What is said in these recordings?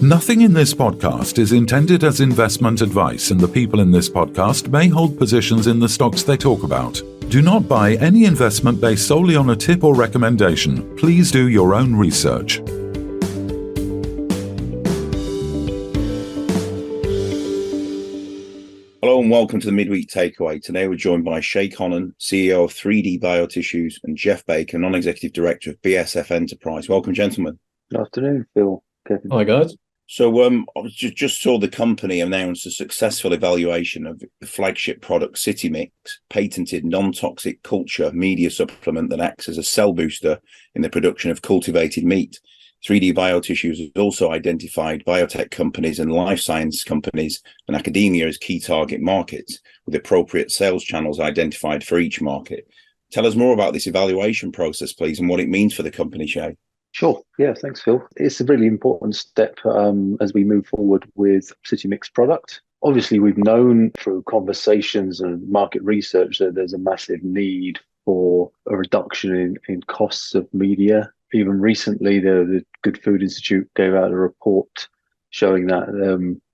Nothing in this podcast is intended as investment advice, and the people in this podcast may hold positions in the stocks they talk about. Do not buy any investment based solely on a tip or recommendation. Please do your own research. Hello and welcome to the Midweek Takeaway. Today we're joined by Che Connon, CEO of 3D Biotissues, and Geoff Baker, Non-Executive Director of BSF Enterprise. Welcome, gentlemen. Good afternoon, Phil. Kevin. Hi, guys. So I just saw the company announce a successful evaluation of the flagship product CityMix, patented non-toxic culture media supplement that acts as a cell booster in the production of cultivated meat. 3D Biotissues has also identified biotech companies and life science companies and academia as key target markets, with appropriate sales channels identified for each market. Tell us more about this evaluation process, please, and what it means for the company, Che. Sure. Yeah, thanks, Phil. It's a really important step as we move forward with CityMix product. Obviously, we've known through conversations and market research that there's a massive need for a reduction in costs of media. Even recently, the Good Food Institute gave out a report showing that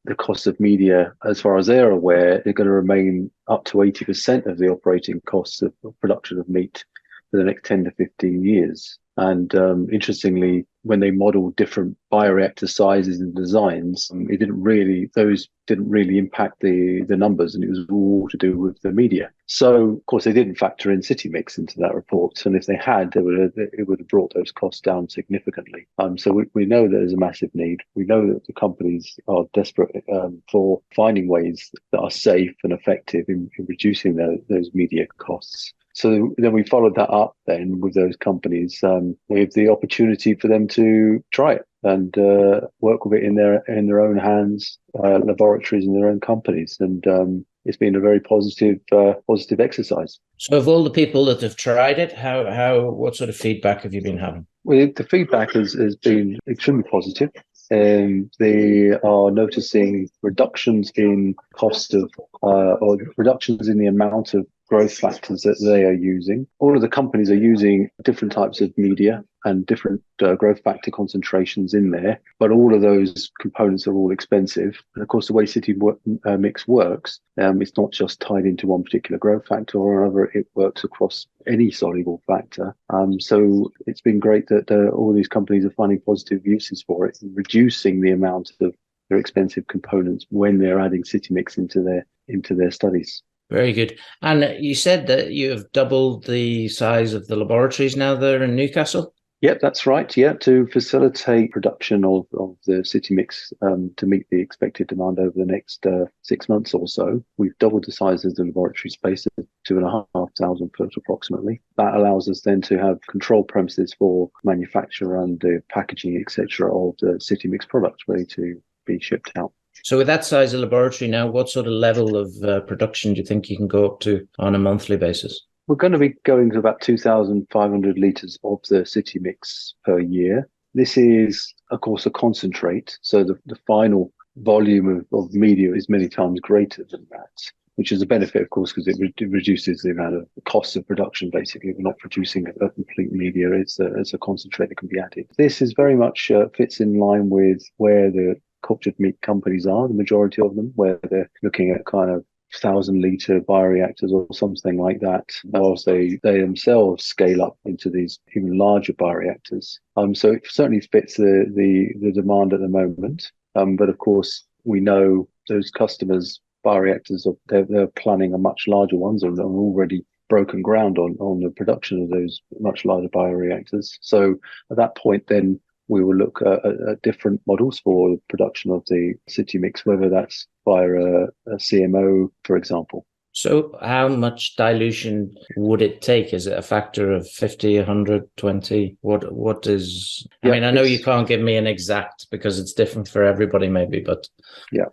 the cost of media, as far as they're aware, are going to remain up to 80% of the operating costs of production of meat for the next 10 to 15 years. And interestingly, when they modeled different bioreactor sizes and designs, those didn't really impact the numbers, and it was all to do with the media. So, of course, they didn't factor in CityMix into that report, and if they had, it would have brought those costs down significantly. So we know there's a massive need. We know that the companies are desperate for finding ways that are safe and effective in reducing those media costs. So then we followed that up then with those companies with the opportunity for them to try it and work with it in their own hands, laboratories and their own companies. And it's been a very positive exercise. So of all the people that have tried it, what sort of feedback have you been having? Well, the feedback has been extremely positive. They are noticing reductions in cost of or reductions in the amount of growth factors that they are using. All of the companies are using different types of media and different growth factor concentrations in there, but all of those components are all expensive. And of course, the way CityMix works, it's not just tied into one particular growth factor or another. It works across any soluble factor. So it's been great that all these companies are finding positive uses for it, and reducing the amount of their expensive components when they're adding CityMix into their studies. Very good. And you said that you have doubled the size of the laboratories now there in Newcastle? Yep, that's right. Yeah, to facilitate production of the CityMix to meet the expected demand over the next 6 months or so, we've doubled the size of the laboratory space of 2,500 foot approximately. That allows us then to have control premises for manufacture and the packaging, etc., of the CityMix product ready to be shipped out. So with that size of laboratory now, what sort of level of production do you think you can go up to on a monthly basis? We're going to be going to about 2,500 litres of the CityMix per year. This is, of course, a concentrate. So the final volume of media is many times greater than that, which is a benefit, of course, because it reduces the amount of cost of production, basically. We're not producing a complete media. It's a concentrate that can be added. This is very much fits in line with where the cultured meat companies are, the majority of them, where they're looking at kind of 1,000-litre bioreactors or something like that, whilst they themselves scale up into these even larger bioreactors. So it certainly fits the demand at the moment. But of course, we know those customers' bioreactors, they're planning a much larger ones and have already broken ground on the production of those much larger bioreactors. So at that point, then we will look at different models for the production of the CityMix, whether that's via a CMO, for example. So how much dilution would it take? Is it a factor of 50, 100, 20? What is... I mean, I know you can't give me an exact because it's different for everybody maybe, but... Yeah.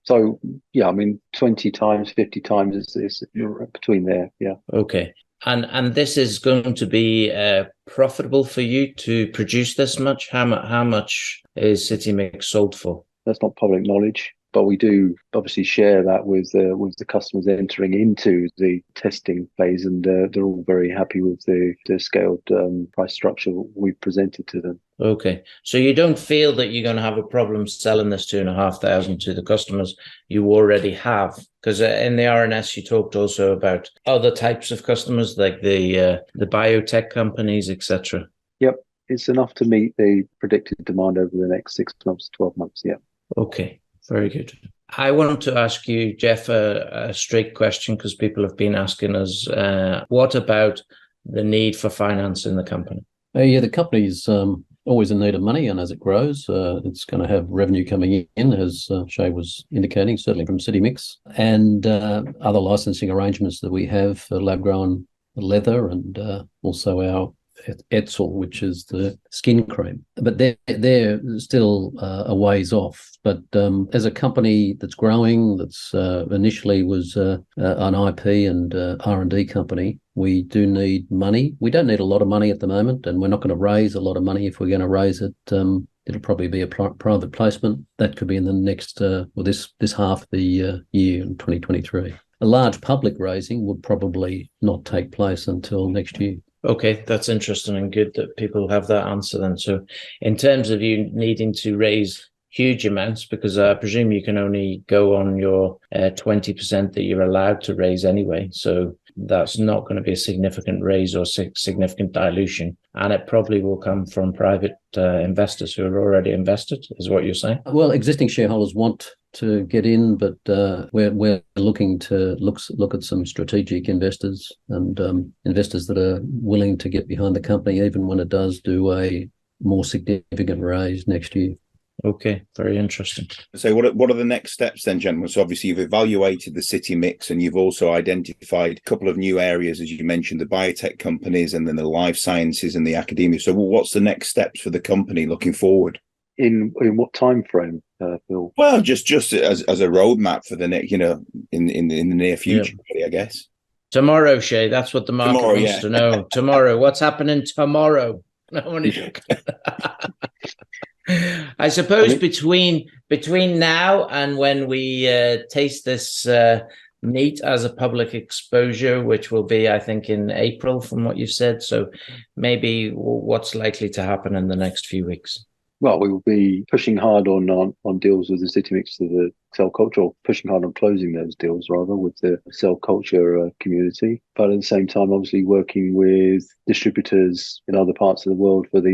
So, I mean, 20 times, 50 times is between there, yeah. Okay. And this is going to be profitable for you to produce this much? How much is CityMix sold for? That's not public knowledge. but we do obviously share that with the customers entering into the testing phase, and they're all very happy with the scaled price structure we've presented to them. Okay, so you don't feel that you're going to have a problem selling this 2,500 to the customers you already have? Because in the RNS you talked also about other types of customers like the biotech companies, etc. Yep, it's enough to meet the predicted demand over the next 6 months, 12 months. Yeah. Okay, very good. I want to ask you, Geoff, a straight question, because people have been asking us, what about the need for finance in the company? Yeah, the company's always in need of money, and as it grows, it's going to have revenue coming in, as Che was indicating, certainly from CityMix, and other licensing arrangements that we have for lab-grown leather, and also our Etzel, which is the skin cream. But they're still a ways off. But as a company that's growing, that's initially was an IP and R&D company, we do need money. We don't need a lot of money at the moment, and we're not going to raise a lot of money. If we're going to raise it, it'll probably be a private placement. That could be in the next, this half of the year in 2023. A large public raising would probably not take place until next year. Okay, that's interesting and good that people have that answer then. So in terms of you needing to raise huge amounts, because I presume you can only go on your 20% that you're allowed to raise anyway. So that's not going to be a significant raise or significant dilution. And it probably will come from private investors who are already invested, is what you're saying? Well, existing shareholders want to get in, but we're looking to look at some strategic investors and investors that are willing to get behind the company, even when it does do a more significant raise next year. Okay, very interesting. So what are the next steps then, gentlemen? So obviously you've evaluated the CityMix, and you've also identified a couple of new areas, as you mentioned, the biotech companies and then the life sciences and the academia. So what's the next steps for the company looking forward? In what time frame, Phil? Well, just as a roadmap for the next, in the near future, really, I guess. Tomorrow, Che, that's what the market wants to know. Tomorrow, what's happening tomorrow? No one is. I suppose between now and when we taste this meat as a public exposure, which will be, I think, in April, from what you've said. So maybe what's likely to happen in the next few weeks? Well, we will be pushing hard on deals with the CityMix to the cell culture, or pushing hard on closing those deals rather with the cell culture community. But at the same time, obviously working with distributors in other parts of the world for the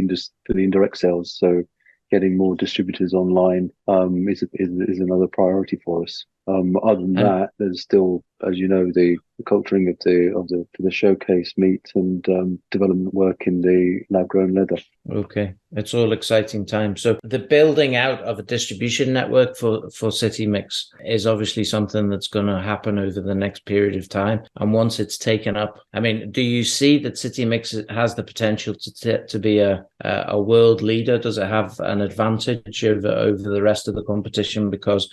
indirect sales. So getting more distributors online is another priority for us. Other than that, there's still, as you know, the culturing of the showcase meat and development work in the lab-grown leather. Okay, it's all exciting time. So the building out of a distribution network for CityMix is obviously something that's going to happen over the next period of time. And once it's taken up, I mean, do you see that CityMix has the potential to be a world leader? Does it have an advantage over the rest of the competition? Because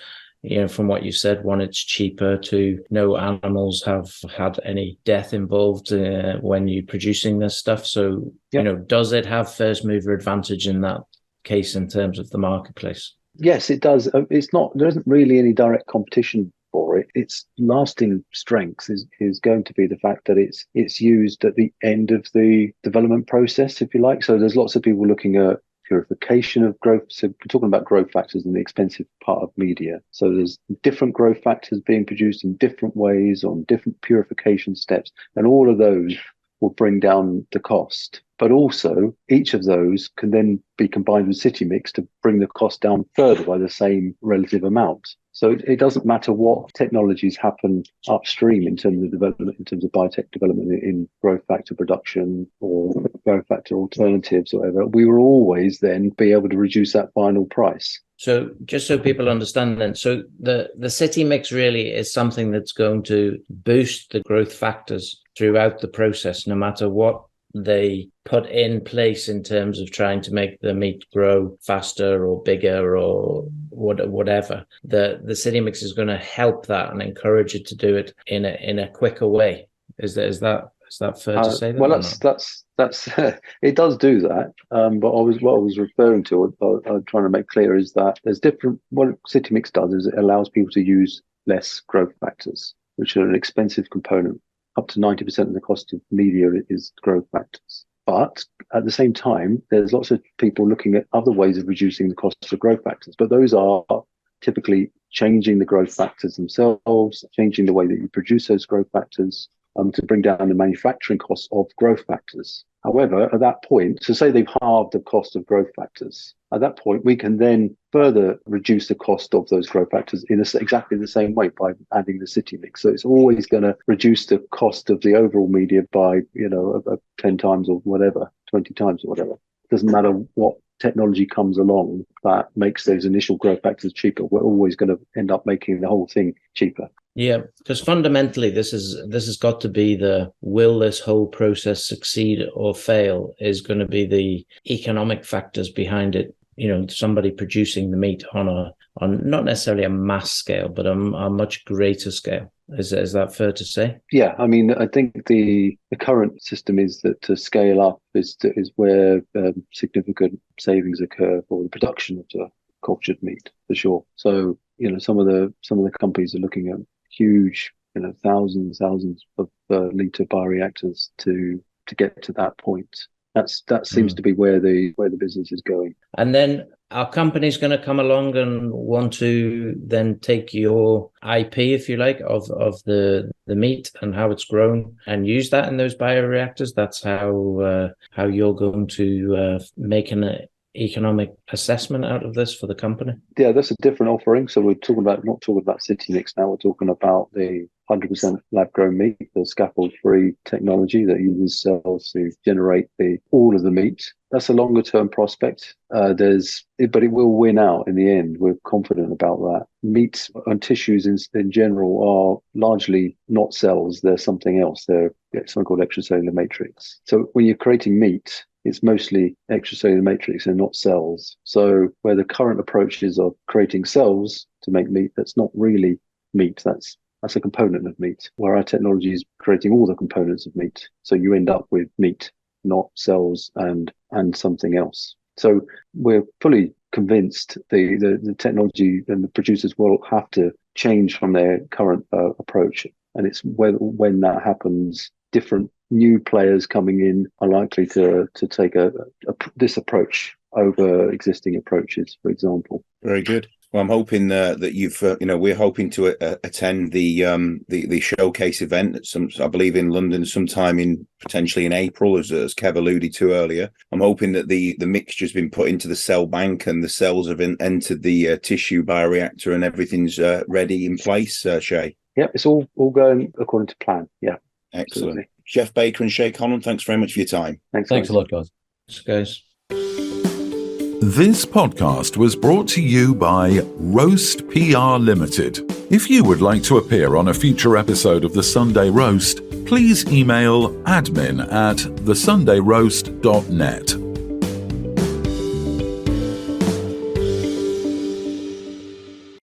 from what you said, one, it's cheaper, two, no animals have had any death involved when you're producing this stuff. So, does it have first mover advantage in that case in terms of the marketplace? Yes, it does. There isn't really any direct competition for it. Its lasting strength is going to be the fact that it's used at the end of the development process, if you like. So there's lots of people looking at purification of growth. So we're talking about growth factors in the expensive part of media. So there's different growth factors being produced in different ways on different purification steps, and all of those will bring down the cost. But also each of those can then be combined with CityMix to bring the cost down further by the same relative amount. So it doesn't matter what technologies happen upstream in terms of development, in terms of biotech development in growth factor production or growth factor alternatives or whatever, we will always then be able to reduce that final price. So just so people understand then, so the CityMix really is something that's going to boost the growth factors throughout the process, no matter what they put in place in terms of trying to make the meat grow faster or bigger or whatever. The CityMix is going to help that and encourage it to do it in a quicker way. Is that Is that fair to say? Well, that's it does do that. But what I was referring to, I'm trying to make clear, is that there's different. What CityMix does is it allows people to use less growth factors, which are an expensive component. Up to 90% of the cost of media is growth factors. But at the same time, there's lots of people looking at other ways of reducing the cost of growth factors. But those are typically changing the growth factors themselves, changing the way that you produce those growth factors, to bring down the manufacturing costs of growth factors. However, at that point, so say they've halved the cost of growth factors, at that point, we can then further reduce the cost of those growth factors in exactly the same way by adding the CityMix. So it's always going to reduce the cost of the overall media by, 10 times or whatever, 20 times or whatever. It doesn't matter what technology comes along that makes those initial growth factors cheaper. We're always going to end up making the whole thing cheaper. Yeah, because fundamentally, this has got to be will this whole process succeed or fail is going to be the economic factors behind it. Somebody producing the meat on not necessarily a mass scale, but a much greater scale. Is that fair to say? Yeah, I mean, I think the current system is that to scale up is where significant savings occur for the production of the cultured meat, for sure. So, some of the companies are looking at huge, thousands of litre bioreactors to get to that point. That seems to be where the business is going. And then our company's going to come along and want to then take your IP, if you like, of the meat and how it's grown and use that in those bioreactors. That's how you're going to make an economic assessment out of this for the company. Yeah, that's a different offering. So we're not talking about CityMix now. We're talking about the 100% lab-grown meat, the scaffold-free technology that uses cells to generate all of the meat. That's a longer-term prospect. But it will win out in the end. We're confident about that. Meat and tissues in general are largely not cells. They're something else. They're something called extracellular matrix. So when you're creating meat, it's mostly extracellular matrix and not cells. So where the current approach is of creating cells to make meat, that's not really meat. That's a component of meat, where our technology is creating all the components of meat. So you end up with meat, not cells and something else. So we're fully convinced the technology and the producers will have to change from their current approach. And it's when that happens, different new players coming in are likely to take this approach over existing approaches, for example. Very good. Well, I'm hoping that you've, we're hoping to attend the showcase event I believe in London sometime potentially in April, as Kev alluded to earlier. I'm hoping that the mixture's been put into the cell bank and the cells have entered the tissue bioreactor and everything's ready in place, Che. Yep, it's all going according to plan. Yeah. Excellent. Absolutely. Geoff Baker and Che Connon, thanks very much for your time. Thanks a lot, guys. Thanks, guys. This podcast was brought to you by Roast PR Limited. If you would like to appear on a future episode of The Sunday Roast, please email admin@thesundayroast.net.